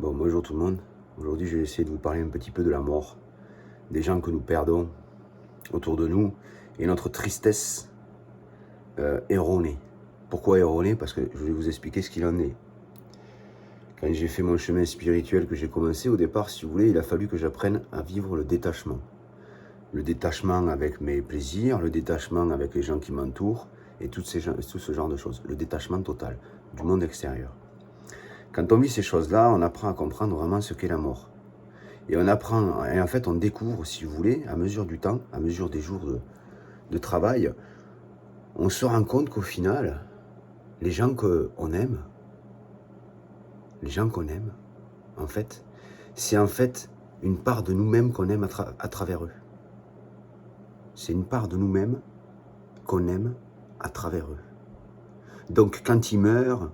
Bon, bonjour tout le monde. Aujourd'hui, je vais essayer de vous parler un petit peu de la mort, des gens que nous perdons autour de nous et notre tristesse erronée. Pourquoi erronée? Parce que je vais vous expliquer ce qu'il en est. Quand j'ai fait mon chemin spirituel que j'ai commencé, au départ, si vous voulez, il a fallu que j'apprenne à vivre le détachement. Le détachement avec mes plaisirs, le détachement avec les gens qui m'entourent et tout ce genre de choses. Le détachement total du monde extérieur. Quand on vit ces choses-là, on apprend à comprendre vraiment ce qu'est la mort. Et on apprend, et en fait on découvre, si vous voulez, à mesure du temps, à mesure des jours de travail, on se rend compte qu'au final, les gens qu'on aime, en fait, c'est en fait une part de nous-mêmes qu'on aime à travers eux. C'est une part de nous-mêmes qu'on aime à travers eux. Donc quand ils meurent,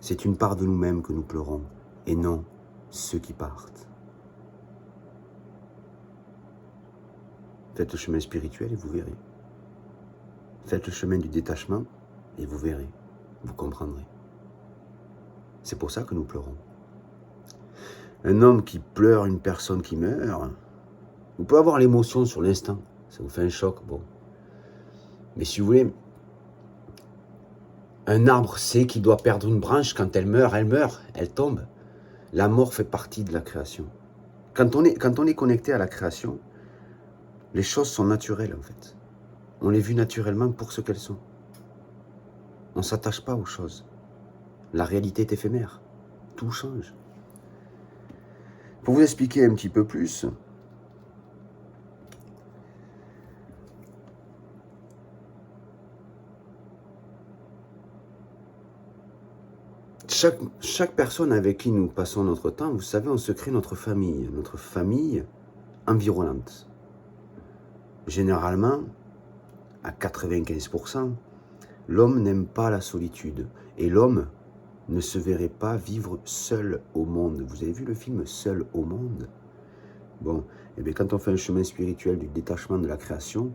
c'est une part de nous-mêmes que nous pleurons, et non ceux qui partent. Faites le chemin spirituel et vous verrez. Faites le chemin du détachement et vous verrez, vous comprendrez. C'est pour ça que nous pleurons. Un homme qui pleure une personne qui meurt, vous pouvez avoir l'émotion sur l'instant, ça vous fait un choc, bon. Mais si vous voulez, un arbre sait qu'il doit perdre une branche, quand elle meurt, elle tombe. La mort fait partie de la création. Quand on est connecté à la création, les choses sont naturelles en fait. On les vit naturellement pour ce qu'elles sont. On ne s'attache pas aux choses. La réalité est éphémère. Tout change. Pour vous expliquer un petit peu plus, chaque personne avec qui nous passons notre temps, vous savez, on se crée notre famille environnante. Généralement, à 95%, l'homme n'aime pas la solitude. Et l'homme ne se verrait pas vivre seul au monde. Vous avez vu le film Seul au monde? Bon, et bien quand on fait un chemin spirituel du détachement de la création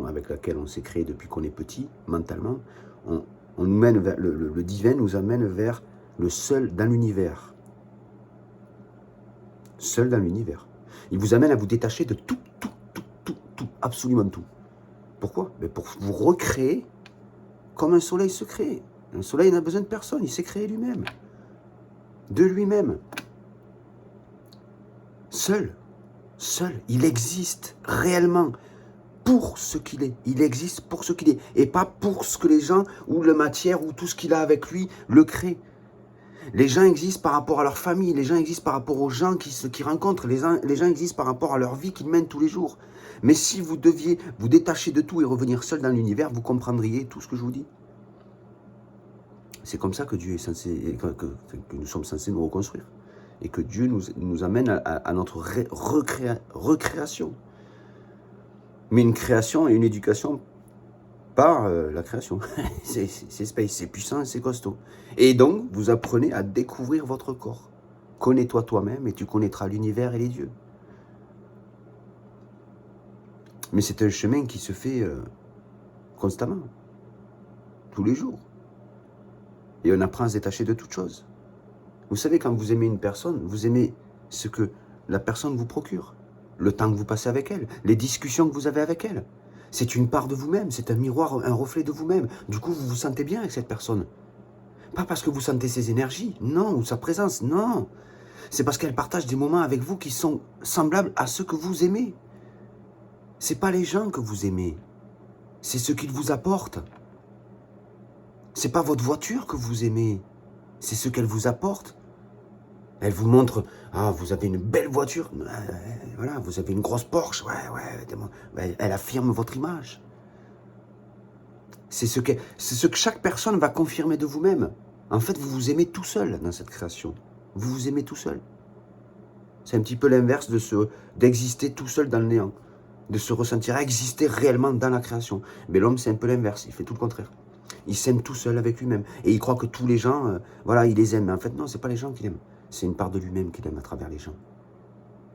avec laquelle on s'est créé depuis qu'on est petit, mentalement, on nous mène vers, le divin nous amène vers le seul dans l'univers. Seul dans l'univers. Il vous amène à vous détacher de tout, absolument tout. Pourquoi? Mais pour vous recréer comme un soleil se crée. Un soleil n'a besoin de personne, il s'est créé lui-même. De lui-même. Seul, il existe réellement pour ce qu'il est. Il existe pour ce qu'il est. Et pas pour ce que les gens, ou la matière, ou tout ce qu'il a avec lui, le créent. Les gens existent par rapport à leur famille, les gens existent par rapport aux gens qu'ils rencontrent, les gens existent par rapport à leur vie qu'ils mènent tous les jours. Mais si vous deviez vous détacher de tout et revenir seul dans l'univers, vous comprendriez tout ce que je vous dis. C'est comme ça que Dieu est censé, que nous sommes censés nous reconstruire. Et que Dieu nous amène à notre recréation. Mais une création et une éducation par la création. C'est space, c'est puissant, c'est costaud. Et donc, vous apprenez à découvrir votre corps. Connais-toi toi-même et tu connaîtras l'univers et les dieux. Mais c'est un chemin qui se fait constamment, tous les jours. Et on apprend à se détacher de toute chose. Vous savez, quand vous aimez une personne, vous aimez ce que la personne vous procure, le temps que vous passez avec elle, les discussions que vous avez avec elle. C'est une part de vous-même, c'est un miroir, un reflet de vous-même. Du coup, vous vous sentez bien avec cette personne. Pas parce que vous sentez ses énergies, non, ou sa présence, non. C'est parce qu'elle partage des moments avec vous qui sont semblables à ceux que vous aimez. C'est pas les gens que vous aimez, c'est ce qu'ils vous apportent. C'est pas votre voiture que vous aimez, c'est ce qu'elle vous apporte. Elle vous montre, ah, vous avez une belle voiture, voilà, vous avez une grosse Porsche, ouais, elle affirme votre image. C'est ce que chaque personne va confirmer de vous-même. En fait, vous vous aimez tout seul dans cette création. Vous vous aimez tout seul. C'est un petit peu l'inverse d'exister tout seul dans le néant, de se ressentir exister réellement dans la création. Mais l'homme, c'est un peu l'inverse, il fait tout le contraire. Il s'aime tout seul avec lui-même. Et il croit que tous les gens, voilà, il les aime. Mais en fait, non, c'est pas les gens qu'il aime. C'est une part de lui-même qu'il aime à travers les gens.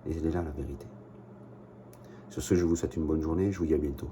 Et c'est là la vérité. Sur ce, je vous souhaite une bonne journée. Je vous dis à bientôt.